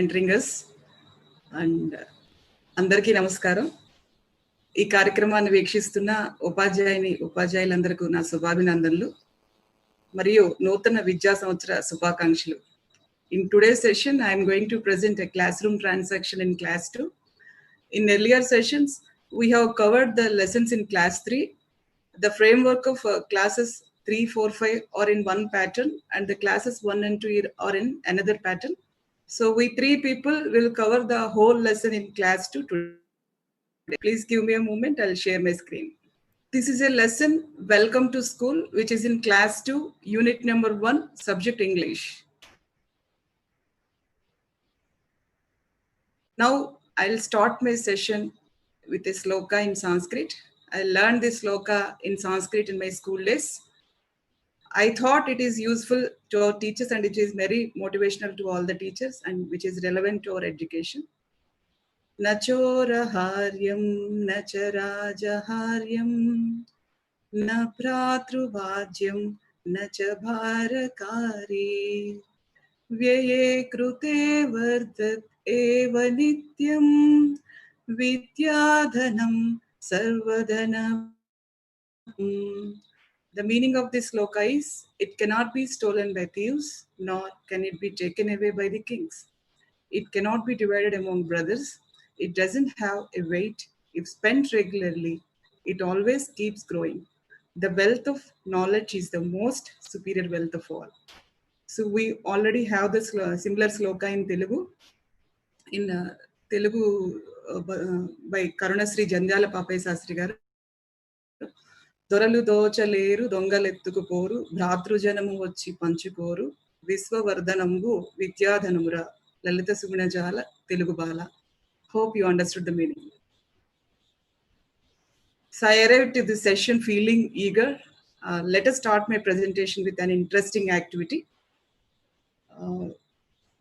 entering us and అందరికీ నమస్కారం. ఈ కార్యక్రమాన్ని వీక్షిస్తున్న ఉపాధ్యాయులందరికీ నా శుభాభినందనలు మరియు నూతన విద్యా సంవత్సర శుభాకాంక్షలు. In today's session, I am going to present a classroom transaction in class 2. In earlier sessions, we have covered the lessons in class 3. The framework of classes 3, 4, 5 are in one pattern and the classes 1 and 2 are in another pattern. So we three people will cover the whole lesson in class 2 today. Please give me a moment, I'll share my screen. This is a lesson, Welcome to School, which is in class 2, unit number 1, subject English. Now I'll start my session with a loka in Sanskrit. I learned this loka in Sanskrit in my school days. I thought it is useful to our teachers and it is very motivational to all the teachers and which is relevant to our education. Nachoraharyam nacharajaharyam na pratruvajyam nacha bharakari vyaye krute vartat eva nityam vidyadhanam sarvadhanam. The meaning of this loka is, it cannot be stolen by thieves, nor can it be taken away by the kings. It cannot be divided among brothers. It doesn't have a weight. If spent regularly, it always keeps growing. The wealth of knowledge is the most superior wealth of all. So we already have this similar sloka in Telugu. In Telugu by Karunasri Jandhyala Papaya Sastri garu. దొరలు దోచలేరు దొంగలెత్తుకుపోరు భ్రాతృజనము వచ్చి పంచుకోరు విశ్వవర్ధనంబు విద్యాధనముర లలిత సుగుణజాల తెలుగు బాల. Hope you understood the meaning. So I arrived to this session feeling eager. Let us start my presentation with an interesting activity.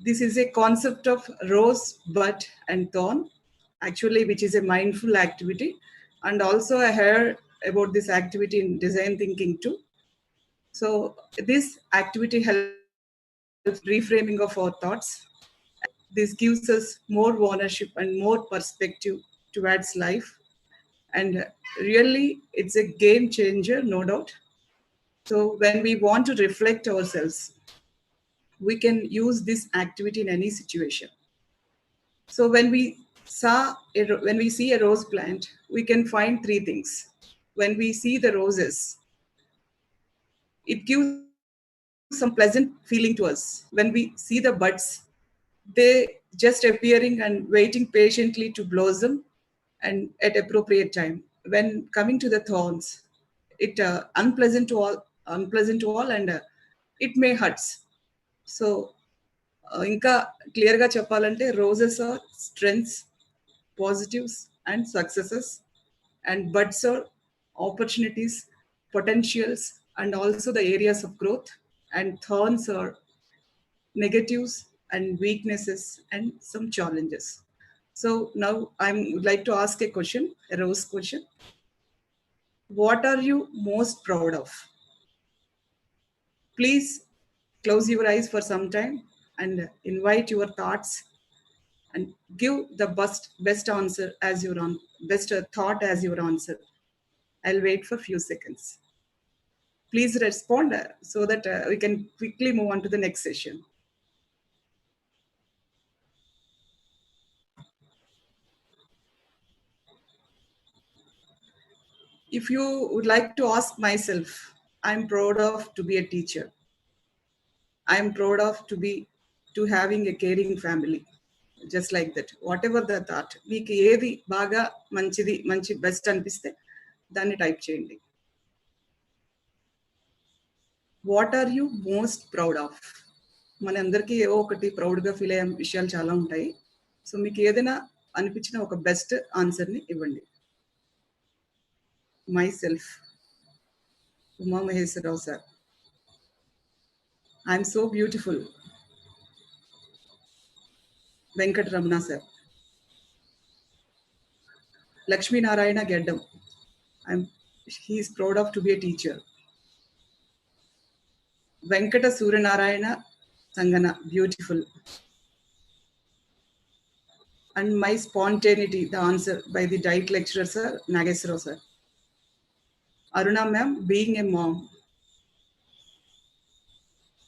This is a concept of rose, bud and thorn, actually which is a mindful activity, and also I heard about this activity in design thinking too. So this activity helps reframing of our thoughts. This gives us more ownership and more perspective towards life, and really it's a game changer, no doubt. So when we want to reflect ourselves, we can use this activity in any situation. So when we see a rose plant, we can find three things. When we see the roses, it gives some pleasant feeling to us. When we see the buds, they just appearing and waiting patiently to blossom and at appropriate time. When coming to the thorns, it unpleasant to all and it may hurts. So ఇంకా క్లియర్గా చెప్పాలంటే roses are strengths, positives and successes, and buds are opportunities, potentials, and also the areas of growth, and thorns are negatives and weaknesses and some challenges. So now I would like to ask a question, a rose question. What are you most proud of? Please close your eyes for some time and invite your thoughts and give the best answer as your best thought as your answer. I'll wait for a few seconds. Please respond so that we can quickly move on to the next session. If you would like to ask myself, I'm proud of to be a teacher. I'm proud of to having a caring family. Just like that. Whatever the thought, meeku edi baga manchi best anipiste danni type cheyandi. What are you most proud of? మనందరికీ ఏవో ఒకటి ప్రౌడ్గా feel అయ్యే విషయాలు చాలా ఉంటాయి. So మీకు ఏదైనా అనిపించిన ఒక బెస్ట్ ఆన్సర్ని ఇవ్వండి. Myself, Uma Maheswararao sir. I'm so beautiful, Venkataramana sir. Lakshminarayana Geddam, he is proud of to be a teacher. Venkata Suryanarayana సంగన, beautiful. And my spontaneity, the answer by the diet lecturer, sir, Nageswara, sir. Aruna ma'am, being a mom.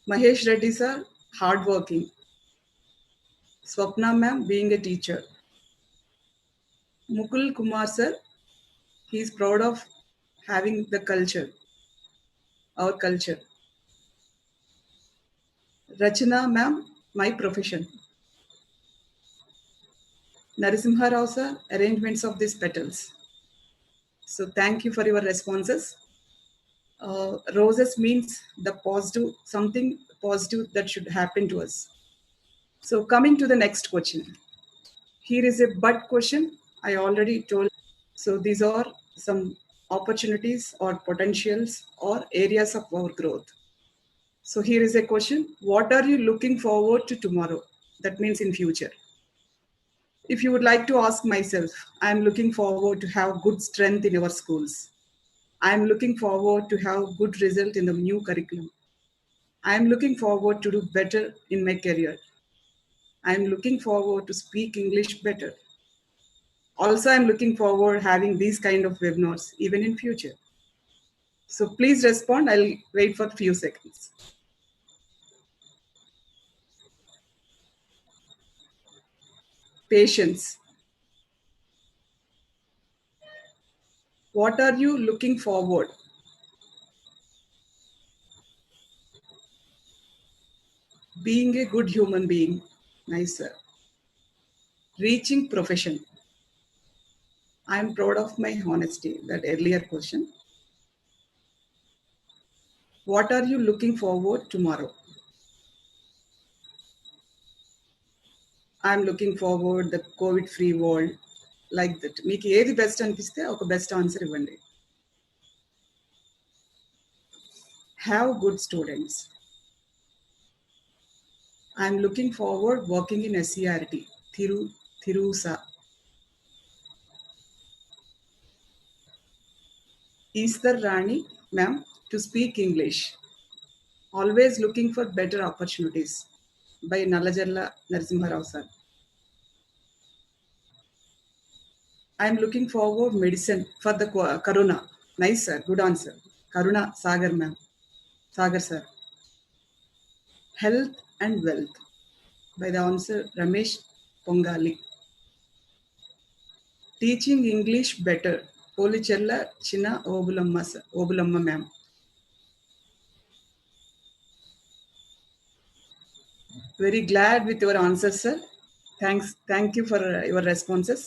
Mahesh Reddy, sir, hardworking. Swapna ma'am, being a teacher. Mukul Kumar, sir, he is proud of having the culture, our culture. Rachana ma'am, my profession. Narasimha Rao, sir, arrangements of these petals. So thank you for your responses. Roses means the positive, something positive that should happen to us. So coming to the next question. Here is a but question. I already told. So these are some opportunities or potentials or areas of our growth. So here is a question. What are you looking forward to tomorrow? That means in future. If you would like to ask myself, I am looking forward to have good strength in our schools. I am looking forward to have good result in the new curriculum. I am looking forward to do better in my career. I am looking forward to speak English better. Also, I'm looking forward having these kind of webinars even in future. So please respond. I'll wait for a few seconds. Patience. What are you looking forward? Being a good human being. Nice, sir. Reaching profession. I'm proud of my honesty. That earlier question. What are you looking forward tomorrow? I'm looking forward the COVID free world. Like that. మీకు ఏది best అనిపిస్తే ఒక best answer ఇవ్వండి. Have good students. I'm looking forward working in SCRT. Thirusa. Easter Rani, ma'am, to speak English. Always looking for better opportunities. By Nalajalla Narasimharao sir. I'm looking forward medicine for the Karuna. Nice sir, good answer. Karuna Sagar ma'am. Sagar sir. Health and wealth. By the answer Ramesh Pongali. Teaching English better. Polichella China Obulamma sir. Obulamma ma'am. Very glad with your answers, sir. Thanks. Thank you for your responses.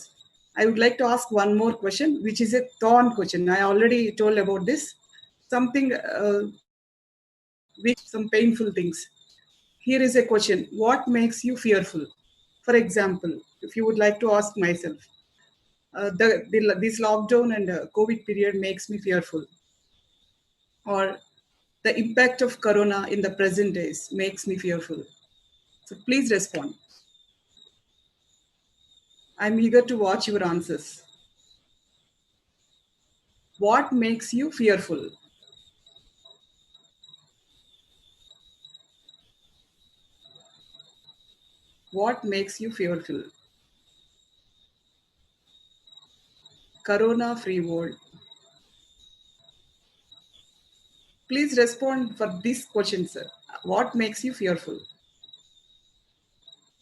I would like to ask one more question, which is a thorn question. I already told about this. Something which some painful things. Here is a question. What makes you fearful? For example, if you would like to ask myself, this lockdown and COVID period makes me fearful, or the impact of corona in the present days makes me fearful. So please respond. I'm eager to watch your answers. What makes you fearful? What makes you fearful? Corona free world. Please respond for this question, sir. What makes you fearful?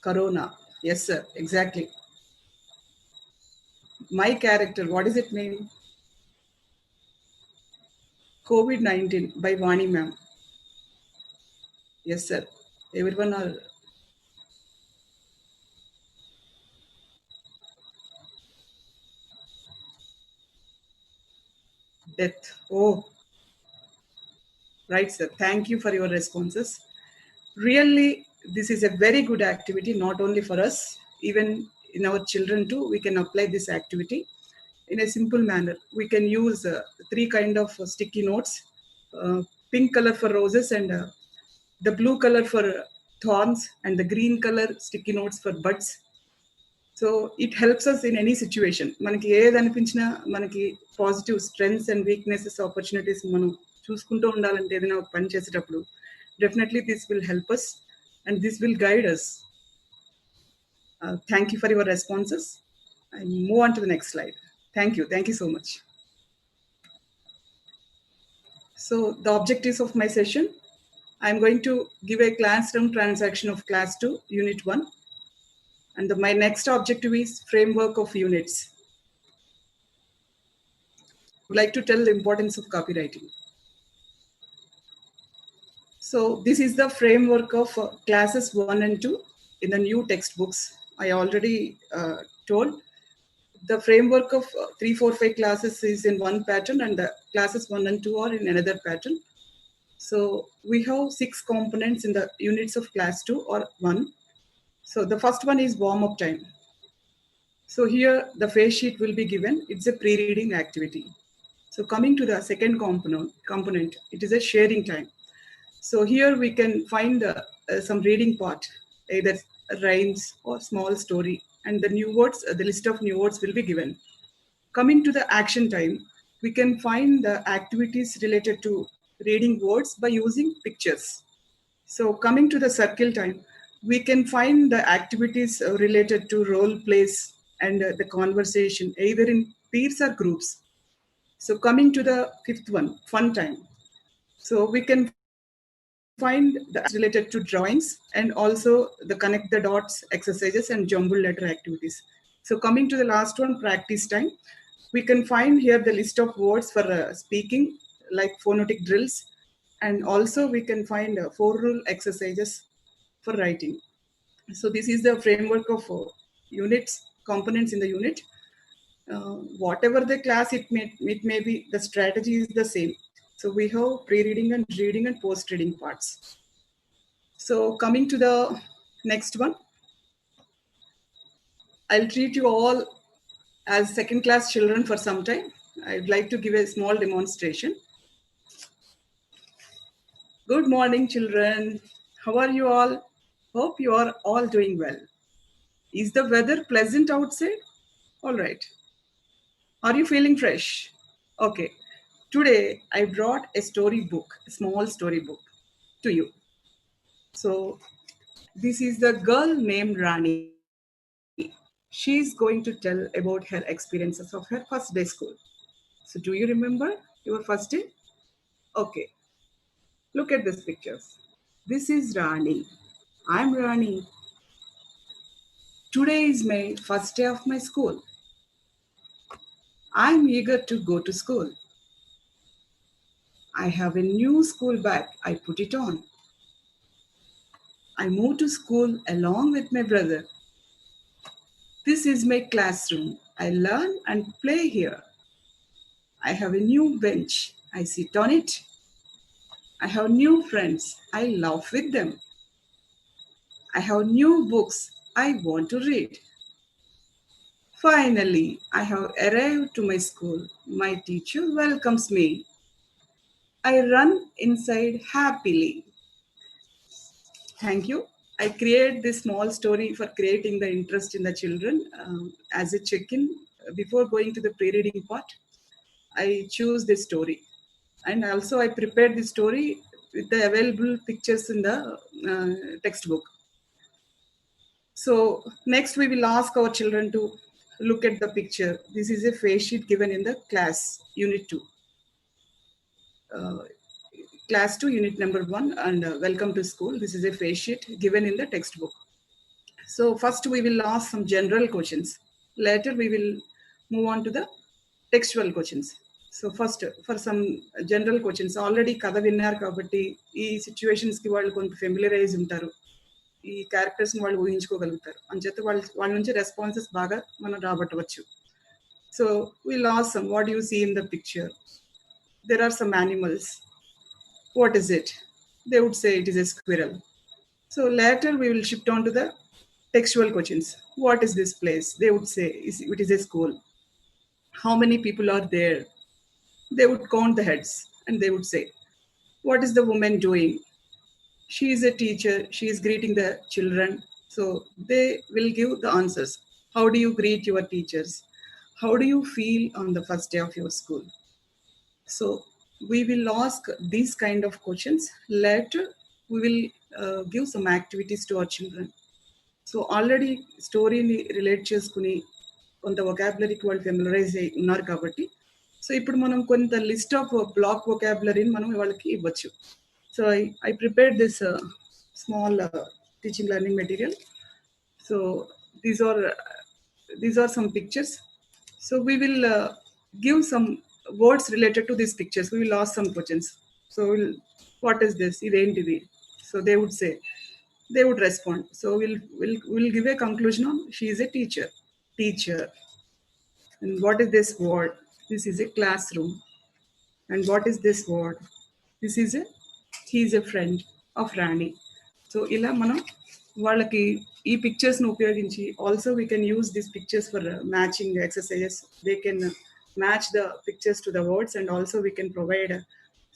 Corona. Yes, sir. Exactly. My character. What does it mean? COVID-19 by Vani ma'am. Yes, sir. Everyone are death. Oh, right, sir. Thank you for your responses. Really, this is a very good activity, not only for us, even in our children too. We can apply this activity in a simple manner. We can use three kind of sticky notes, pink color for roses and the blue color for thorns and the green color sticky notes for buds. So it helps us in any situation. మనకి ఏది అనిపించినా మనకి positive strengths and weaknesses opportunities మనం చూసుకుంటూ ఉండాలంటే ఏదైనా ఒక పని చేసేటప్పుడు definitely this will help us and this will guide us. Thank you for your responses. And move on to the next slide. Thank you. Thank you so much. So the objectives of my session, I'm going to give a classroom transaction of class 2, unit 1. And my next objective is framework of units. I would like to tell the importance of copywriting. So this is the framework of classes 1 and 2 in the new textbooks. I already told the framework of 3, 4, 5 classes is in one pattern and the classes 1 and 2 are in another pattern. So we have 6 components in the units of class 2 or 1. So the first one is warm-up time. So here the face sheet will be given. It's a pre-reading activity. So coming to the second component, it is a sharing time. So here we can find some reading part, either rhymes or small story, and the new words, the list of new words will be given. Coming to the action time, we can find the activities related to reading words by using pictures. So coming to the circle time, we can find the activities related to role plays and the conversation, either in peers or groups. So coming to the fifth one, fun time. So we can find the related to drawings and also the connect the dots exercises and jumble letter activities. So coming to the last one, practice time. We can find here the list of words for speaking, like phonetic drills, and also we can find 4 rule exercises for writing. So this is the framework of units, components in the unit. Whatever the class it may be, the strategy is the same. So we have pre-reading and reading and post-reading parts. So coming to the next one, I'll treat you all as second class children for some time. I'd like to give a small demonstration. Good morning, children. How are you all? Hope you are all doing well. Is the weather pleasant outside? All right. Are you feeling fresh? Okay. Today, I brought a storybook, a small storybook to you. So, this is the girl named Rani. She is going to tell about her experiences of her first day school. So, do you remember your first day? Okay. Look at these pictures. This is Rani. I'm Rani. Today is my first day of my school. I'm eager to go to school. I have a new school bag. I put it on. I moved to school along with my brother. This is my classroom. I learn and play here. I have a new bench. I sit on it. I have new friends. I laugh with them. I have new books I want to read. Finally, I have arrived to my school. My teacher welcomes me. I run inside happily. Thank you. I create this small story for creating the interest in the children as a check-in. Before going to the pre-reading part, I choose this story. And also I prepared the story with the available pictures in the textbook. So next we will ask our children to look at the picture. This is a face sheet given in the class, unit 2. Uh, class 2, unit number 1, and welcome to school. This is a face sheet given in the textbook. So first we will ask some general questions. Later we will move on to the textual questions. So first for some general questions, already కథ విన్నారు కాబట్టి ఈ సిచ్యువేషన్స్కి వాళ్ళు కొంత familiarise ఉంటారు, ఈ క్యారెక్టర్స్ని వాళ్ళు ఊహించుకోగలుగుతారు అంచేత వాళ్ళ నుంచి రెస్పాన్సెస్ బాగా మనం రాబట్టవచ్చు. So will ask some what you see in the picture. There are some animals. What is it? They would say it is a squirrel. So later we will shift on to the textual questions. What is this place? They would say it is a school. How many people are there? They would count the heads and they would say, what is the woman doing? She is a teacher. She is greeting the children. So they will give the answers. How do you greet your teachers? How do you feel on the first day of your school? So we will ask these kind of questions. Later we will give some activities to our children. So already స్టోరీని relate చేసుకుని కొంత వొకాబులరీకి వాళ్ళు familiarise అయి ఉన్నారు కాబట్టి, so ఇప్పుడు మనం కొంత లిస్ట్ ఆఫ్ బ్లాక్ వొకాబులరీని మనం వాళ్ళకి ఇవ్వచ్చు. So I prepared this small teaching learning material. So these are some pictures. So we will give some words related to these pictures. We will ask some questions. So what is this? Identity. So they would say, they would respond. So we'll give a conclusion on she is a teacher. Teacher. And what is this word? This is a classroom. And what is this word? This is a he is a friend of Rani. So ఇలా మనం వాళ్ళకి ఈ పిక్చర్స్ని ఉపయోగించి also we can use this pictures for matching exercises. They can match the pictures to the words and also we can provide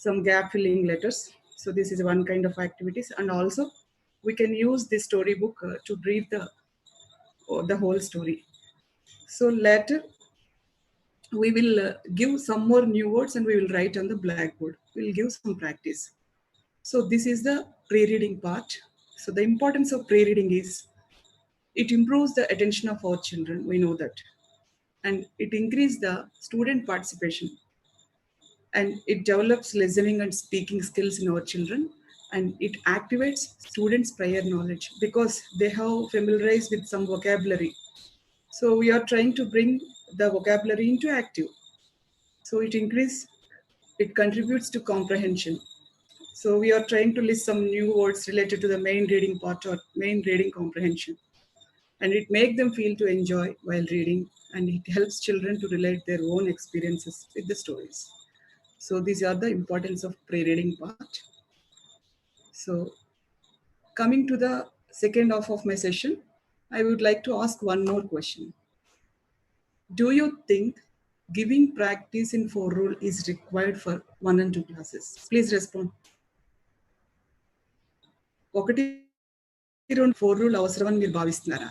some gap filling letters. So this is one kind of activities, and also we can use this storybook to brief the whole story. So later we will give some more new words and we will write on the blackboard. We will give some practice. So this is the pre-reading part. So the importance of pre-reading is it improves the attention of our children, we know that, and it increases the student participation, and it develops listening and speaking skills in our children, and it activates students' prior knowledge because they have familiarized with some vocabulary. So we are trying to bring the vocabulary into active. So it contributes to comprehension. So we are trying to list some new words related to the main reading part or main reading comprehension. And it makes them feel to enjoy while reading, and it helps children to relate their own experiences with the stories. So these are the importance of pre-reading part. So coming to the second half of my session, I would like to ask one more question. Do you think giving practice in 4 rule is required for 1 and 2 classes? Please respond. ఒకటి రెండు 4 rule అవసరమని మీరు భావిస్తున్నారా?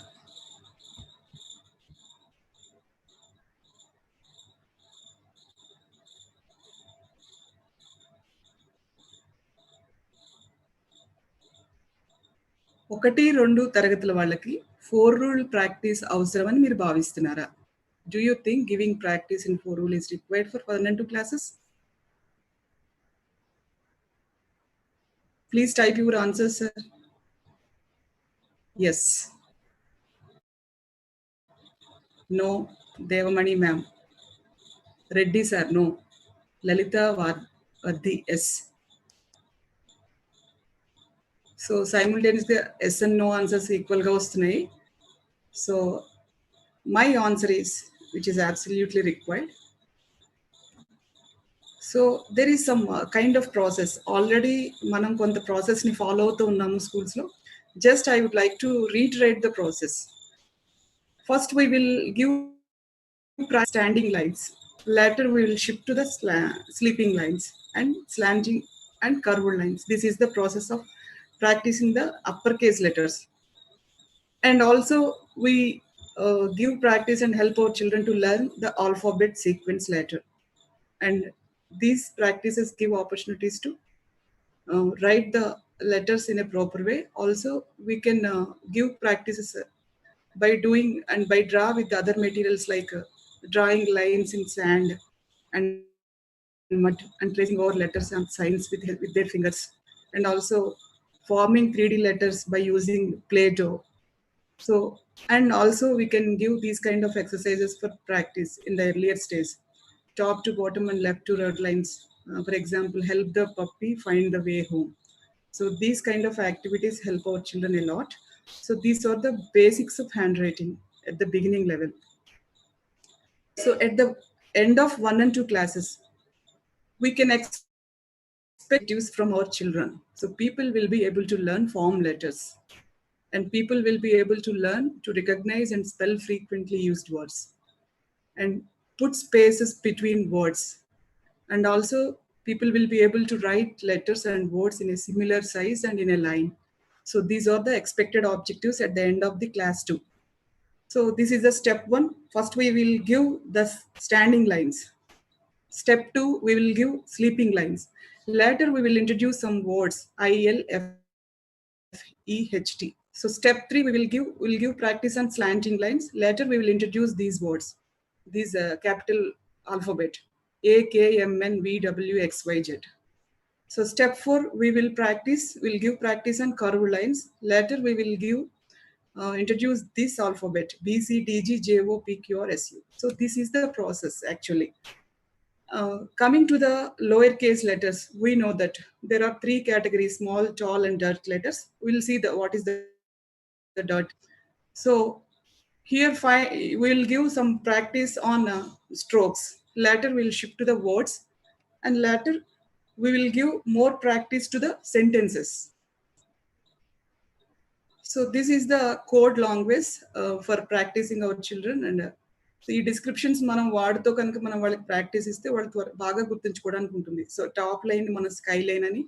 ఒకటి రెండు తరగతుల వాళ్ళకి 4 rule practice అవసరమని మీరు భావిస్తున్నారా? Do you think giving practice in 4 rule is required for 1 and 2 classes? Please type your answers, sir. Yes. No. Devamani ma'am. Reddy sir, no. Lalita Vardhi, yes. So simultaneously yes and no answers equal ga vastunayi. So my answer is, which is absolutely required. So there is some kind of process. Already manam konta process ni follow avutu unnamu schools lo. Just I would like to reiterate the process. First we will give standing lines. Later we will shift to the sleeping lines and slanting and curved lines. This is the process of practicing the uppercase letters. And also we give practice and help our children to learn the alphabet sequence later. And these practices give opportunities to write the letters in a proper way. Also we can give practices by doing and by draw with other materials like drawing lines in sand and mud and tracing over letters and signs with their fingers, and also forming 3D letters by using Play-Doh. So and also we can give these kind of exercises for practice in the earlier stage, top to bottom and left to right lines. For example, help the puppy find the way home. So these kind of activities help our children a lot. So these are the basics of handwriting at the beginning level. So at the end of 1 and 2 classes, we can expect activities from our children. So people will be able to learn form letters, and people will be able to learn to recognize and spell frequently used words, and put spaces between words. And also people will be able to write letters and words in a similar size and in a line. So these are the expected objectives at the end of the class 2. So this is the step 1. First we will give the standing lines. Step 2, we will give sleeping lines. Later we will introduce some words, ILFEHT. So step 3, we will give practice on slanting lines. Later we will introduce these words, these capital alphabet, A, K, M, N, V, W, X, Y, Z. So step 4, we'll give practice on curved lines. Later we will introduce this alphabet, B, C, D, G, J, O, P, Q, R, S, U. So this is the process actually. Coming to the lowercase letters, we know that there are 3 categories: small, tall, and dirt letters. We'll see what is the dirt. So here we'll give some practice on strokes. Later we'll shift to the words, and later we will give more practice to the sentences. So this is the code language for practicing our children. And so ఈ descriptions మనం వాడుతో కనుక మనం వాళ్ళకి practice ఇస్తే వాళ్ళు బాగా గుర్తుంచుకోవడానికి ఉంటుంది. సో టాప్ లైన్ మన స్కై లైన్ అని,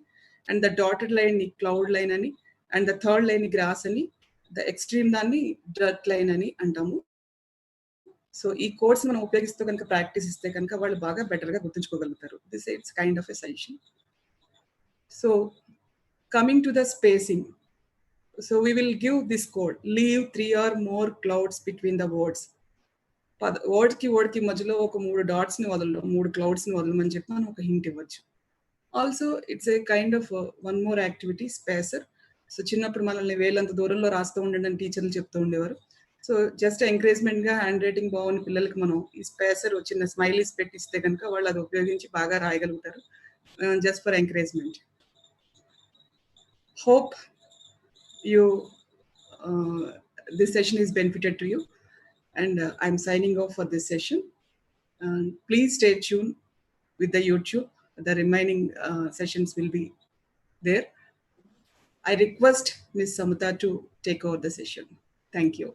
అండ్ ద డాటెడ్ లైన్ ని క్లౌడ్ లైన్ అని, అండ్ ద థర్డ్ లైన్ ని గ్రాస్ అని, ద ఎక్స్ట్రీమ్ దాన్ని డర్ట్ లైన్ అని అంటాము. సో ఈ కోడ్స్ మనం ఉపయోగిస్తూ కనుక ప్రాక్టీస్ ఇస్తే కనుక వాళ్ళు బాగా బెటర్గా గుర్తుంచుకోగలుగుతారు. This it's kind of a suggestion. So coming to the spacing, so we will give this code: leave 3 or more clouds between the words. Word కి మధ్యలో ఒక 3 డాట్స్ ని వదలడం, 3 క్లౌడ్స్ ని వదలమని చెప్పి మనం ఒక హింట్ ఇవ్వచ్చు. Also it's a kind of one more activity, spacer. So చిన్నప్పుడు మనల్ని వేలంత దూరంలో రాస్తూ ఉండండి అని టీచర్లు చెప్తూ ఉండేవారు. సో జస్ట్ ఎంకరేజ్మెంట్ గా హ్యాండ్ రైటింగ్ బాగున్న పిల్లలకి మనం ఈ స్పేసర్ చిన్న స్మైలీస్ పెట్టిస్తే కనుక వాళ్ళు అది ఉపయోగించి బాగా రాయగలుగుతారు, just for encouragement. Hope you this session is benefited to you, and I'm signing off for this session. Please stay tuned with the YouTube. The remaining sessions will be there. I request Ms. Samita to take over the session. Thank you.